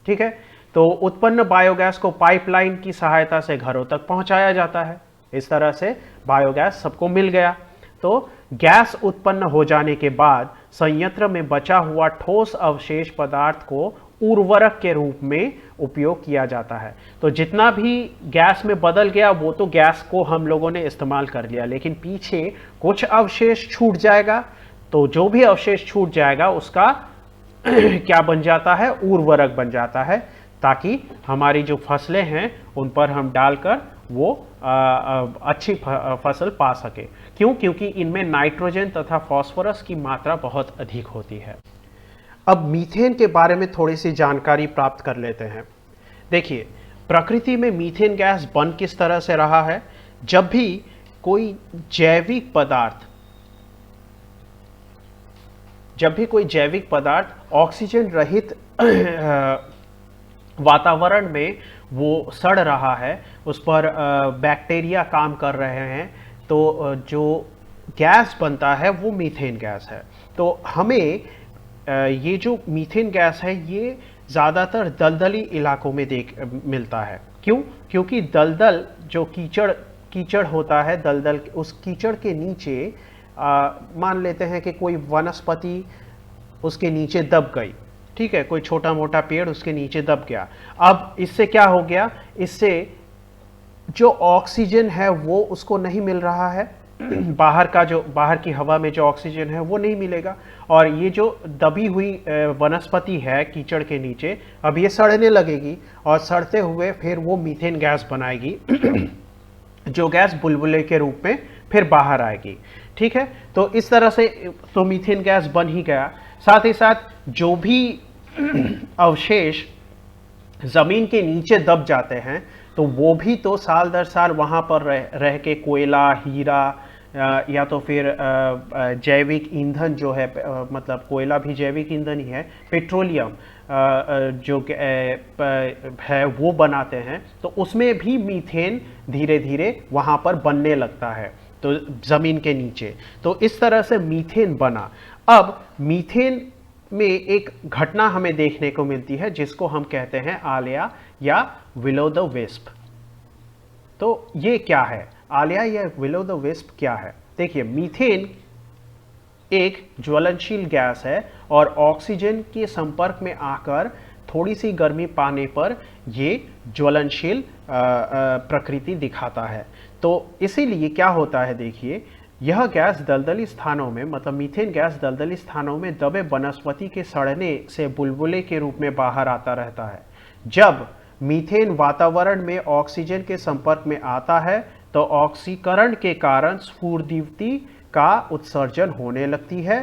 Speaker 1: ठीक है, तो उत्पन्न बायोगैस को पाइपलाइन की सहायता से घरों तक पहुंचाया जाता है। इस तरह से बायोगैस सबको मिल गया। तो गैस उत्पन्न हो जाने के बाद संयंत्र में बचा हुआ ठोस अवशेष पदार्थ को उर्वरक के रूप में उपयोग किया जाता है। तो जितना भी गैस में बदल गया वो तो गैस को हम लोगों ने इस्तेमाल कर लिया, लेकिन पीछे कुछ अवशेष छूट जाएगा। तो जो भी अवशेष छूट जाएगा उसका क्या बन जाता है, उर्वरक बन जाता है, ताकि हमारी जो फसलें हैं उन पर हम डालकर वो अच्छी फसल पा सके। क्यों? क्योंकि इनमें नाइट्रोजन तथा फास्फोरस की मात्रा बहुत अधिक होती है। अब मीथेन के बारे में थोड़ी सी जानकारी प्राप्त कर लेते हैं। देखिए, प्रकृति में मीथेन गैस बन किस तरह से रहा है। जब भी कोई जैविक पदार्थ ऑक्सीजन रहित वातावरण में वो सड़ रहा है, उस पर बैक्टीरिया काम कर रहे हैं, तो जो गैस बनता है वो मीथेन गैस है। तो हमें ये जो मीथेन गैस है ये ज़्यादातर दलदली इलाकों में मिलता है। क्यों? क्योंकि दलदल जो कीचड़ होता है, दलदल उस कीचड़ के नीचे मान लेते हैं कि कोई वनस्पति उसके नीचे दब गई। ठीक है, कोई छोटा मोटा पेड़ उसके नीचे दब गया। अब इससे क्या हो गया, इससे जो ऑक्सीजन है वो उसको नहीं मिल रहा है, बाहर की हवा में जो ऑक्सीजन है वो नहीं मिलेगा, और ये जो दबी हुई वनस्पति है कीचड़ के नीचे, अब ये सड़ने लगेगी और सड़ते हुए फिर वो मीथेन गैस बनाएगी जो गैस बुलबुले के रूप में फिर बाहर आएगी। ठीक है, तो इस तरह से तो मीथेन गैस बन ही गया। साथ ही साथ जो भी अवशेष जमीन के नीचे दब जाते हैं तो वो भी तो साल दर साल वहाँ पर रह के कोयला, हीरा या तो फिर जैविक ईंधन जो है, मतलब कोयला भी जैविक ईंधन ही है, पेट्रोलियम जो है वो बनाते हैं, तो उसमें भी मीथेन धीरे धीरे वहाँ पर बनने लगता है तो ज़मीन के नीचे। तो इस तरह से मीथेन बना। अब मीथेन में एक घटना हमें देखने को मिलती है जिसको हम कहते हैं आलिया या विलो द विस्प। तो ये क्या है, आलिया या विलो द विस्प क्या है? देखिए, मीथेन एक ज्वलनशील गैस है और ऑक्सीजन के संपर्क में आकर थोड़ी सी गर्मी पाने पर ये ज्वलनशील प्रकृति दिखाता है। तो इसीलिए क्या होता है, देखिए, यह गैस दलदली स्थानों में, मतलब मीथेन गैस दलदली स्थानों में दबे वनस्पति के सड़ने से बुलबुले के रूप में बाहर आता रहता है। जब मीथेन वातावरण में ऑक्सीजन के संपर्क में आता है तो ऑक्सीकरण के कारण स्फुरदीप्ति का उत्सर्जन होने लगती है।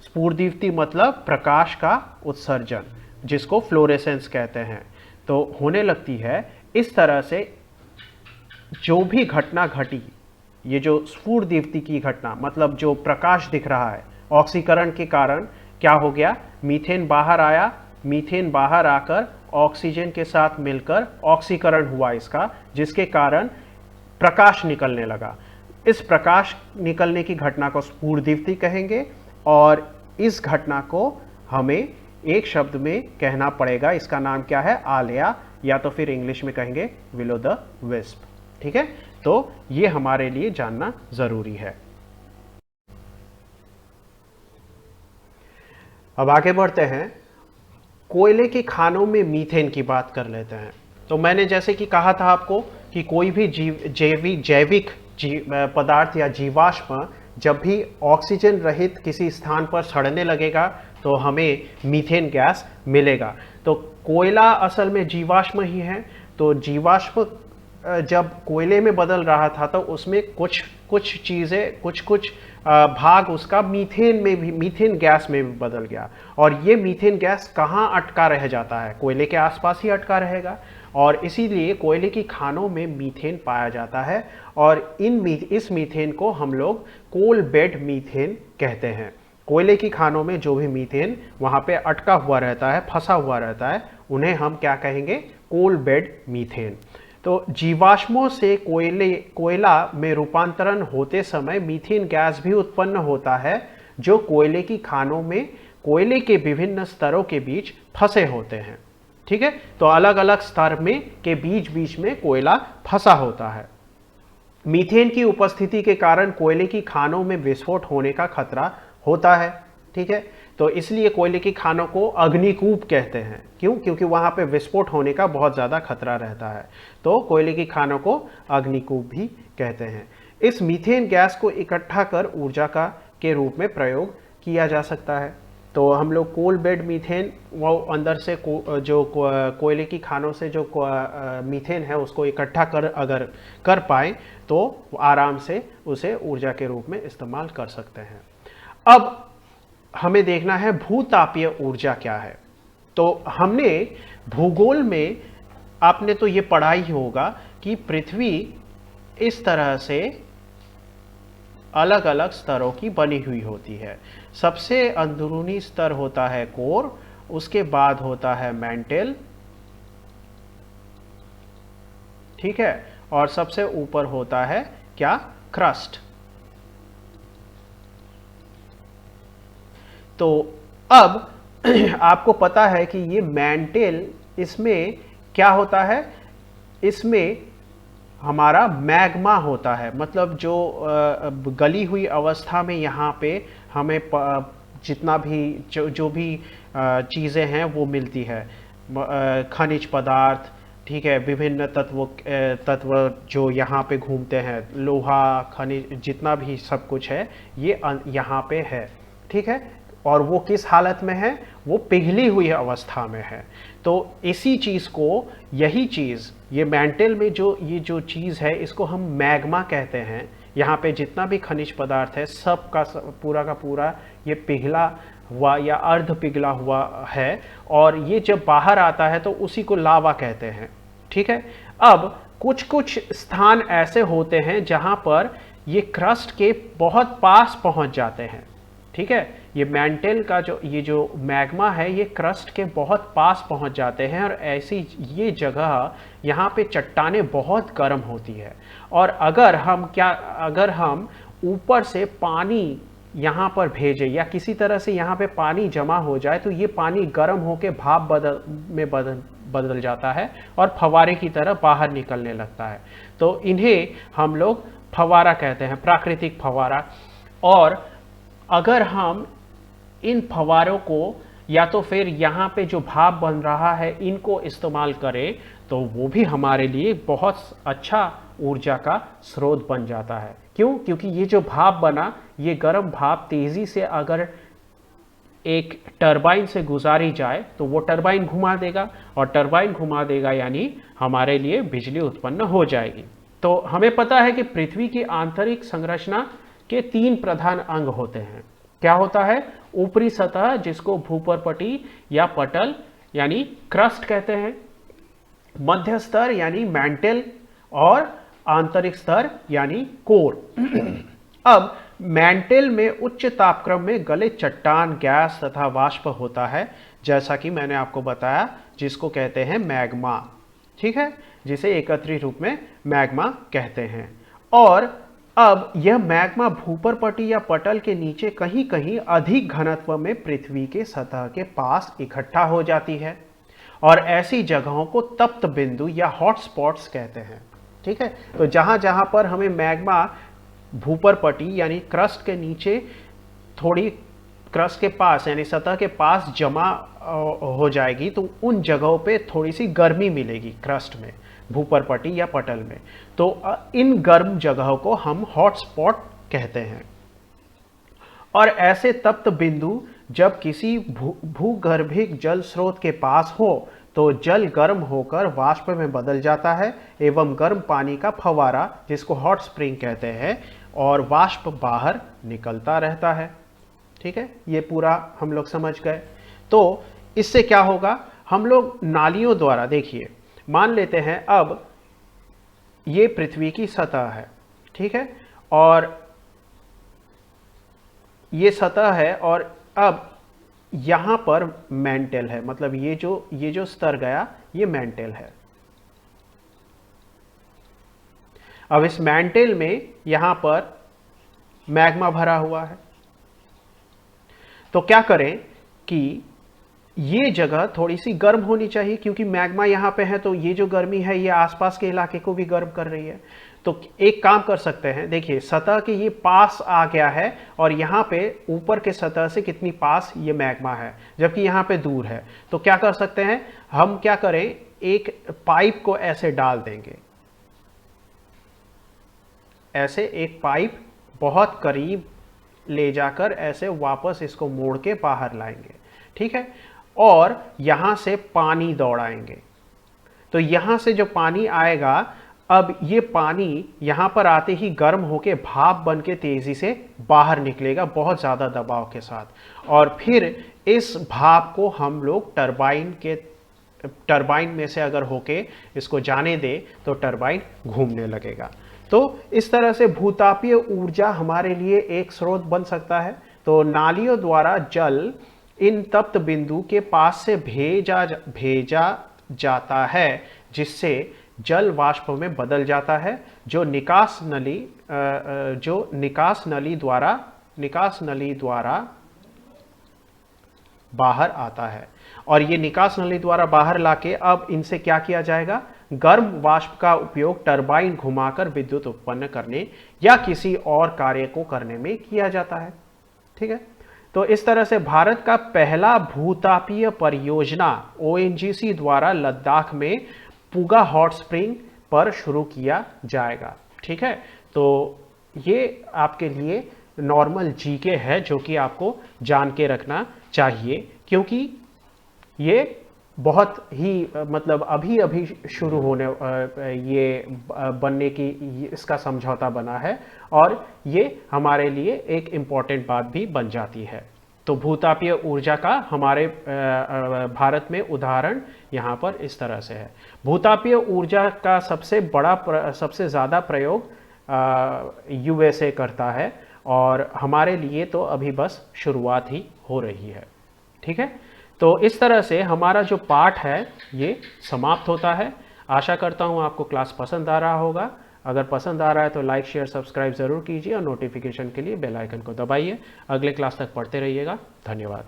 Speaker 1: स्फुरदीप्ति मतलब प्रकाश का उत्सर्जन, जिसको फ्लोरेसेंस कहते हैं, तो होने लगती है। इस तरह से जो भी घटना घटी ये जो स्फुर दीप्ति की घटना, मतलब जो प्रकाश दिख रहा है, ऑक्सीकरण के कारण क्या हो गया, मीथेन बाहर आया, मीथेन बाहर आकर ऑक्सीजन के साथ मिलकर ऑक्सीकरण हुआ इसका, जिसके कारण प्रकाश निकलने लगा। इस प्रकाश निकलने की घटना को स्फुरदीप्ति कहेंगे और इस घटना को हमें एक शब्द में कहना पड़ेगा, इसका नाम क्या है, आलेया, या तो फिर इंग्लिश में कहेंगे विल ओ द विस्प। ठीक है, तो ये हमारे लिए जानना जरूरी है। अब आगे बढ़ते हैं, कोयले के खानों में मीथेन की बात कर लेते हैं। तो मैंने जैसे कि कहा था आपको कि कोई भी जैविक पदार्थ या जीवाश्म जब भी ऑक्सीजन रहित किसी स्थान पर सड़ने लगेगा तो हमें मीथेन गैस मिलेगा। तो कोयला असल में जीवाश्म ही है, तो जीवाश्म जब कोयले में बदल रहा था तो उसमें कुछ चीज़ें कुछ भाग उसका मीथेन गैस में भी बदल गया, और ये मीथेन गैस कहाँ अटका रह जाता है, कोयले के आसपास ही अटका रहेगा, और इसीलिए कोयले की खानों में मीथेन पाया जाता है। और इस मीथेन को हम लोग कोल बेड मीथेन कहते हैं। कोयले की खानों में जो भी मीथेन वहाँ पे अटका हुआ रहता है, फंसा हुआ रहता है, उन्हें हम क्या कहेंगे, कोल बेड मीथेन। तो जीवाश्मों से कोयला में रूपांतरण होते समय मीथेन गैस भी उत्पन्न होता है, जो कोयले की खानों में कोयले के विभिन्न स्तरों के बीच फंसे होते हैं। ठीक है, तो अलग अलग स्तर में के बीच में कोयला फंसा होता है। मीथेन की उपस्थिति के कारण कोयले की खानों में विस्फोट होने का खतरा होता है। ठीक है, तो इसलिए कोयले की खानों को अग्निकूप कहते हैं। क्यों? क्योंकि वहां पे विस्फोट होने का बहुत ज़्यादा खतरा रहता है, तो कोयले की खानों को अग्निकूप भी कहते हैं। इस मीथेन गैस को इकट्ठा कर ऊर्जा के रूप में प्रयोग किया जा सकता है। तो हम लोग कोल बेड मीथेन, वो अंदर से जो कोयले की खानों से जो मीथेन है उसको इकट्ठा अगर कर पाए तो आराम से उसे ऊर्जा के रूप में इस्तेमाल कर सकते हैं। अब हमें देखना है भूतापीय ऊर्जा क्या है। तो हमने भूगोल में, आपने तो ये पढ़ा ही होगा कि पृथ्वी इस तरह से अलग अलग स्तरों की बनी हुई होती है। सबसे अंदरूनी स्तर होता है कोर, उसके बाद होता है मैंटल, ठीक है, और सबसे ऊपर होता है क्या, क्रस्ट। तो अब आपको पता है कि ये मैंटल, इसमें क्या होता है, इसमें हमारा मैग्मा होता है, मतलब जो गली हुई अवस्था में यहाँ पे हमें जितना भी जो भी चीज़ें हैं वो मिलती है, खनिज पदार्थ, ठीक है, विभिन्न तत्व जो यहाँ पे घूमते हैं, लोहा, खनिज, जितना भी सब कुछ है ये यहाँ पे है। ठीक है, और वो किस हालत में है, वो पिघली हुई अवस्था में है। तो इसी चीज़ को, यही चीज़, ये मैंटल में ये जो चीज़ है इसको हम मैग्मा कहते हैं। यहाँ पे जितना भी खनिज पदार्थ है सब का पूरा का पूरा ये पिघला हुआ या अर्ध पिघला हुआ है, और ये जब बाहर आता है तो उसी को लावा कहते हैं। ठीक है, अब कुछ स्थान ऐसे होते हैं जहाँ पर ये क्रस्ट के बहुत पास पहुँच जाते हैं। ठीक है, ये मैंटल का ये जो मैग्मा है ये क्रस्ट के बहुत पास पहुंच जाते हैं, और ऐसी ये जगह यहाँ पे चट्टानें बहुत गर्म होती है, और अगर हम ऊपर से पानी यहाँ पर भेजें या किसी तरह से यहाँ पे पानी जमा हो जाए तो ये पानी गर्म होकर भाप बदल जाता है और फवारे की तरह बाहर निकलने लगता है। तो इन्हें हम लोग फवारा कहते हैं, प्राकृतिक फवारा। और अगर हम इन फवारों को या तो फिर यहाँ पे जो भाप बन रहा है इनको इस्तेमाल करें तो वो भी हमारे लिए बहुत अच्छा ऊर्जा का स्रोत बन जाता है। क्यों? क्योंकि ये जो भाप बना, ये गर्म भाप तेज़ी से अगर एक टरबाइन से गुजारी जाए तो वो टरबाइन घुमा देगा, और टरबाइन घुमा देगा यानी हमारे लिए बिजली उत्पन्न हो जाएगी। तो हमें पता है कि पृथ्वी की आंतरिक संरचना के 3 प्रधान अंग होते हैं। क्या होता है? ऊपरी सतह, जिसको भूपर्पटी या पटल यानी क्रस्ट कहते हैं, मध्य स्तर यानी मैंटल, और आंतरिक स्तर यानी कोर। अब मैंटल में उच्च तापक्रम में गले चट्टान, गैस तथा वाष्प होता है, जैसा कि मैंने आपको बताया, जिसको कहते हैं मैग्मा। ठीक है, जिसे एकत्रित रूप में मैग्मा कहते हैं। और अब यह मैग्मा भूपरपटी या पटल के नीचे कहीं कहीं अधिक घनत्व में पृथ्वी के सतह के पास इकट्ठा हो जाती है, और ऐसी जगहों को तप्त बिंदु या हॉटस्पॉट्स कहते हैं। ठीक है, तो जहां जहां पर हमें मैग्मा भूपरपटी यानी क्रस्ट के नीचे, थोड़ी क्रस्ट के पास यानी सतह के पास जमा हो जाएगी, तो उन जगहों पे थोड़ी सी गर्मी मिलेगी क्रस्ट में, भूपरपटी या पटल में। तो इन गर्म जगहों को हम हॉटस्पॉट कहते हैं। और ऐसे तप्त बिंदु जब किसी भूगर्भिक जल स्रोत के पास हो तो जल गर्म होकर वाष्प में बदल जाता है एवं गर्म पानी का फव्वारा, जिसको हॉट स्प्रिंग कहते हैं, और वाष्प बाहर निकलता रहता है। ठीक है, ये पूरा हम लोग समझ गए। तो इससे क्या होगा, हम लोग नालियों द्वारा, देखिए मान लेते हैं अब ये पृथ्वी की सतह है, ठीक है, और ये सतह है, और अब यहां पर मैंटल है, मतलब ये जो स्तर गया ये मैंटल है। अब इस मैंटल में यहां पर मैग्मा भरा हुआ है। तो क्या करें कि ये जगह थोड़ी सी गर्म होनी चाहिए, क्योंकि मैग्मा यहां पे है, तो ये जो गर्मी है ये आसपास के इलाके को भी गर्म कर रही है। तो एक काम कर सकते हैं, देखिए सतह के ये पास आ गया है, और यहाँ पे ऊपर के सतह से कितनी पास ये मैग्मा है, जबकि यहाँ पे दूर है। तो क्या कर सकते हैं हम, क्या करें, एक पाइप को ऐसे डाल देंगे, ऐसे एक पाइप बहुत करीब ले जाकर ऐसे वापस इसको मोड़ के बाहर लाएंगे। ठीक है, और यहां से पानी दौड़ाएंगे। तो यहां से जो पानी आएगा, अब ये पानी यहां पर आते ही गर्म होके भाप बन के तेजी से बाहर निकलेगा, बहुत ज्यादा दबाव के साथ, और फिर इस भाप को हम लोग टरबाइन में से अगर होके इसको जाने दे तो टरबाइन घूमने लगेगा। तो इस तरह से भूतापीय ऊर्जा हमारे लिए एक स्रोत बन सकता है। तो नालियों द्वारा जल इन तप्त बिंदु के पास से भेजा जाता है, जिससे जल वाष्प में बदल जाता है, जो निकास नली द्वारा बाहर आता है। और ये निकास नली द्वारा बाहर लाके अब इनसे क्या किया जाएगा, गर्म वाष्प का उपयोग टरबाइन घुमाकर विद्युत उत्पन्न करने या किसी और कार्य को करने में किया जाता है। ठीक है, तो इस तरह से भारत का पहला भूतापीय परियोजना ONGC द्वारा लद्दाख में पुगा हॉट स्प्रिंग पर शुरू किया जाएगा। ठीक है, तो ये आपके लिए नॉर्मल जीके है, जो कि आपको जान के रखना चाहिए, क्योंकि ये बहुत ही मतलब अभी शुरू होने ये बनने की इसका समझौता बना है, और ये हमारे लिए एक इम्पॉर्टेंट बात भी बन जाती है। तो भूतापीय ऊर्जा का हमारे भारत में उदाहरण यहाँ पर इस तरह से है। भूतापीय ऊर्जा का सबसे ज़्यादा प्रयोग USA करता है, और हमारे लिए तो अभी बस शुरुआत ही हो रही है। ठीक है, तो इस तरह से हमारा जो पाठ है ये समाप्त होता है। आशा करता हूँ आपको क्लास पसंद आ रहा होगा। अगर पसंद आ रहा है तो लाइक, शेयर, सब्सक्राइब ज़रूर कीजिए, और नोटिफिकेशन के लिए बेल आइकन को दबाइए। अगले क्लास तक पढ़ते रहिएगा। धन्यवाद।